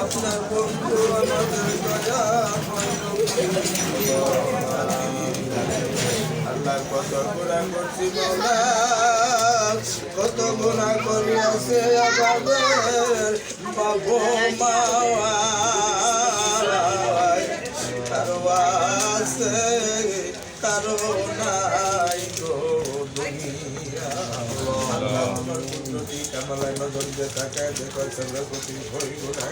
আপনার বন্ধু আমাদের দয়া আল্লাহ কত গুনাহ করছি মাওলা, কত গুনাহ করিয়াছে আমাদের বাবু মা, কারো আছে কারো নাই গো দুনিয়া। আল্লাহ তোমার কুদরতি কামালায় নজর দিয়ে তাকায় দেখো সর্বপ্রতি ভয় গুনাহ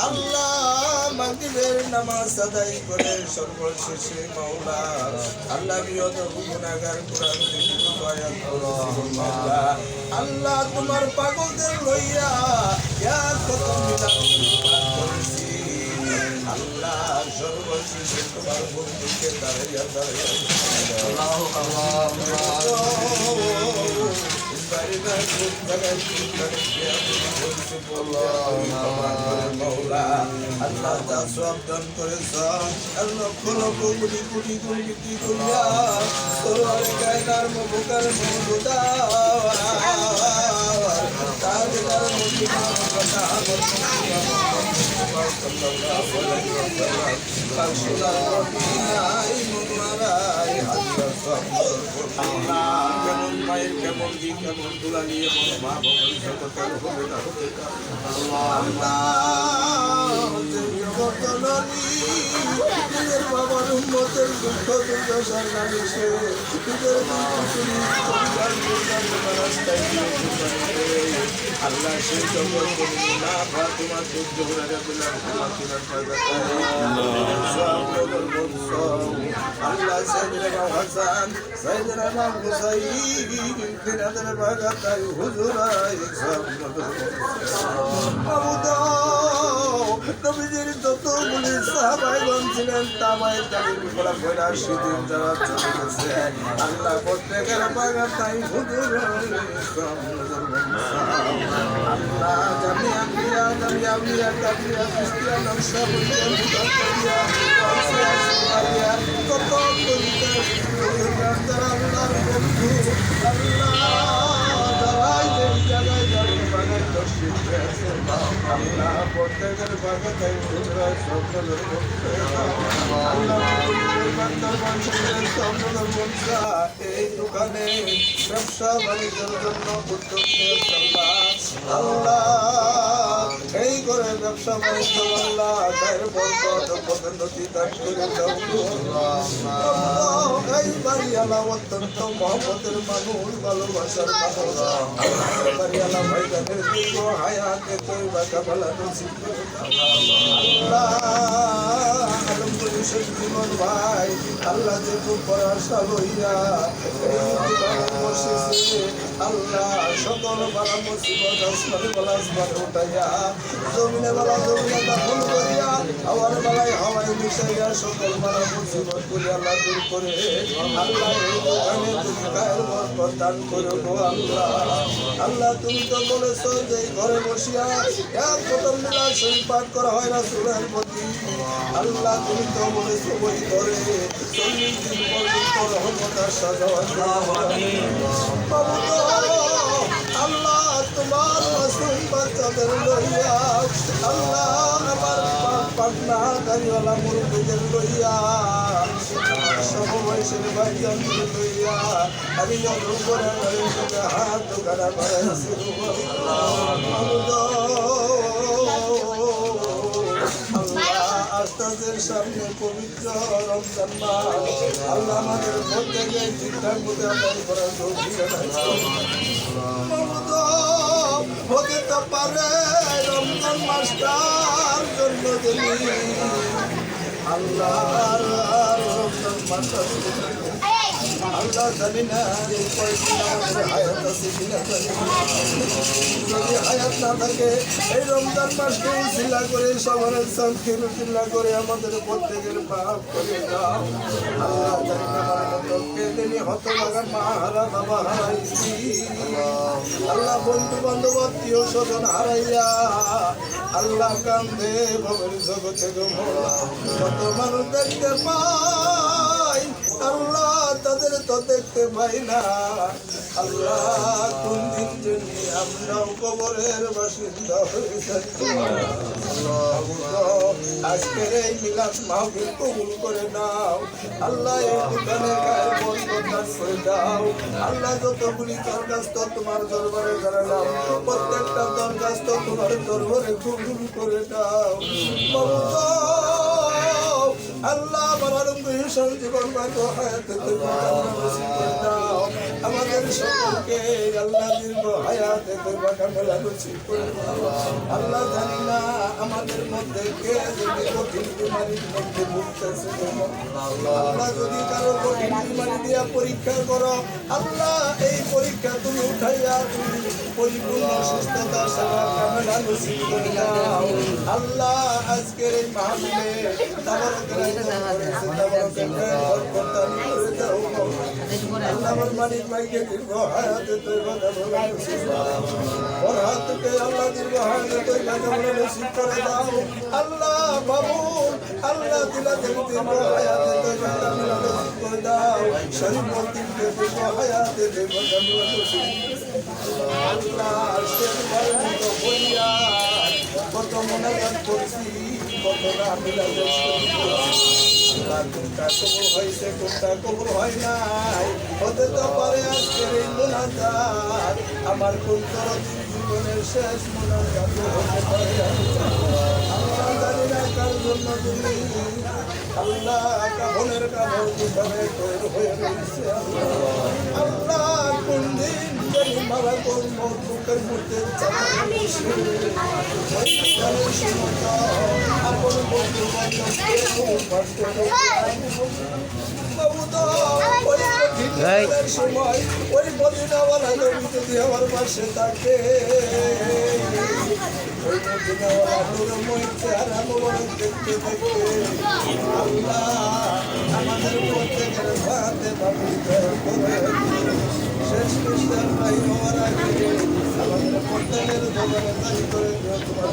আল্লাহ মাগরিবের নামাজ আদায় করে সর্বশেষে মাওলা আল্লাহ বিয়ত গুনাহগার কুরআন থেকে দয়া করো মাওলা। আল্লাহ তোমার পাগলদের লইয়া ইয়া কত মিলাদ করেছি আল্লাহ সর্বশেষে তোমার বন্ধুকে দাঁড়াইয়া আল্লাহু আল্লাহ তা সব দান করেছ লক্ষ লক্ষ কোটি কোটি কোটি করিয়া তোর গায়নার মুখের মধুদা তাদের মদিনা কথা কেমন মায়ের কেমন দি কেমন তুলা নিয়ে মা বাবার উন্মতের দুঃখ দুর্দশার নামিছে আল্লাহ সেই জগৎ না ফাতিমা সূর্য আল্লাহ সাইয়েদনা হাসান সাইয়েদনা হুসাইন দিনাদের বাগাতাই হুজুরাই সব নবীজির যতগুলি সাহাবাইগণ ছিলেন তামাই তাদের বিপলা বইরা সেদিন যারা চলে গেছে আল্লাহ প্রত্যেকের বাগাতাই হুজুরাই সব আল্লাহ জামিয়া মিয়া জামিয়া মিয়া কাবিয়া কিস্তিয়া নকশা বলিয়া মুতাকিয়া ওয়াসিয়া কত কইতে যারা আল্লাহর বন্ধু আল্লাহ দাঁড়াই দেই জায়গায় দাঁড়িয়ে বাগান দর্শিত হয়েছে আল্লাহ প্রত্যেকের বাগাতাই হুজুরাই সকলের বন্ধু আল্লাহ এই দোকানে ব্যবসা বাণিজ্যের জন্য উদ্যোগ নিয়েছে আল্লাহ এই করে ব্যবসা বাণিজ্য আল্লাহ তার বরকত পদোন্নতি দান করে দাও এই বাড়িওয়ালা অত্যন্ত মহব্বতের মানুষ ভালোবাসার মানুষ বাড়িওয়ালা ভাইজানের দীর্ঘ হায়াতে তৈবা কামালা নসিব করে আল্লাহ জীবন ভাই আল্লাহ যে খুব ভরসা লইয়া বসেছে আল্লাহ সকল বালা মুসিবত আসমানে বালা আসমানে উঠাইয়া জমিনে বালা জমিনে দাফন করিয়া হাওয়ার বালায় হাওয়ায় মিশাইয়া সকল বালা মুসিবত করে আল্লাহ দূর করে আল্লাহ এই দোকানে তুমি গায়ের বরকত দান করো গো আল্লাহ আল্লাহ তুমি তো বলেছো যে ঘরে বসিয়া এক প্রথম মিলা শরীফ পাঠ করা হয় রাসূলের প্রতি আল্লাহ তুমি তো বলেছো ওই ঘরে 40 দিন পর্যন্ত রহমতের সাজাওয়া আল্লাহ তোমার মাসুম বাচ্চাদের লইয়া আল্লাহ আমার পাটনা গাড়িওয়ালা মুরব্বীদের লইয়া সমবয়সের ভাইজানদের লইয়া আমি যখন করে হাত দোকানা বাড়াইছি আস্তাদের সামনে পবিত্র রমজান মাস আল্লাহ আমাদের প্রত্যেকে ঠিকঠাক মতো আদায় করার তৌফিক দান করুন হতে তো পারে রমজান মাসটার জন্য তুমি আল্লাহর রমজান মাসটা আল্লাহ জানি না এই কয়েকদিন আমাদের হায়াত আছে কিনা জানি না। যদি হায়াত না থাকে এই রমজান মাসকে উসিলা করে সবার সাথে উসিলা করে আমাদের প্রত্যেকের পাপ করে দাও। আল্লাহ জানি না আমার মতো কেদিনই হতভাগা মা হারা বাবা হারাইছি। আল্লাহ বন্ধু বান্ধব আত্মীয় স্বজন হারাইয়া আল্লাহ কান্দে ভবের জগতে গোমরা কত মানুষ দেখতে পাই আল্লাহ তাদের তো দেখতে পাই না। আল্লাহ কোন দিন জন্য আমরাও কবরের বাসিন্দা হয়ে যাচ্ছি। আজকের এই মিলাদ মাহফিল কবুল করে নাও আল্লাহ। এই দোকানে গায়ের বরকত করে দাও আল্লাহ। যতগুলি দরখাস্ত তোমার দরবারে জানালাম প্রত্যেকটা দরখাস্ত তোমার দরবারে কবুল করে দাও আল্লাহ। জীবন আমাদের সকলকে আল্লাহ দীর্ঘ হায়াতে আল্লাহ জানি না আমাদের মধ্যে কে যদি কঠিন বিমারির মধ্যে ভুগতেছে আল্লাহ যদি কারো কঠিন বিমারি দিয়া পরীক্ষা করো আল্লাহ এই পরীক্ষা তুমি উঠাইয়া তুমি পরিপূর্ণ সুস্থতা সেবা কামনা নসিব করে দাও আল্লাহ। আজকের এই মাহফিলে আমার মালিক ভাইকে দীর্ঘ হায়াতে ওর হাত থেকে আল্লাহ দীর্ঘ হায়াতে তৈবা কামনা নসিব করে দাও আল্লাহ। বাবু আল্লাহ দিলা থেকে দীর্ঘ হায়াতে তৈবা কামনা নসিব করে দাও। শরীফ মন্দিরকে দীর্ঘ হায়াতে তৈবা কামনা নসিব আল্লাহ। কত মনোযোগ করছি কত না মিলা কোনটা কবুল হয়েছে কোনটা কবুল হয় নাই হতে তো পারে আজকের এই মোনাজাত আমার কোন তরদিন জীবনের শেষ মোনাজাত হতে পারে। আল্লাহ জানি না কার জন্য তুমি আল্লাহ কাফনের কাপড় কিভাবে তৈর হয়ে রয়েছে আল্লাহ। কোন দিন জানি মারা কোন বুকের মধ্যে আপন বন্ধু সময় ওই মদিনাওয়ালা নবী যদি আমার পাশে থাকে ওই মদিনাওয়ালা নুরময় চেহারা মোবারক দেখতে দেখতে আল্লাহ আমাদের প্রত্যেকের সাথে শেষ নিঃশ্বাস নাই হওয়ার আগে আমাদের প্রত্যেকের দোকানে দাঁড়িয়ে করে তোমার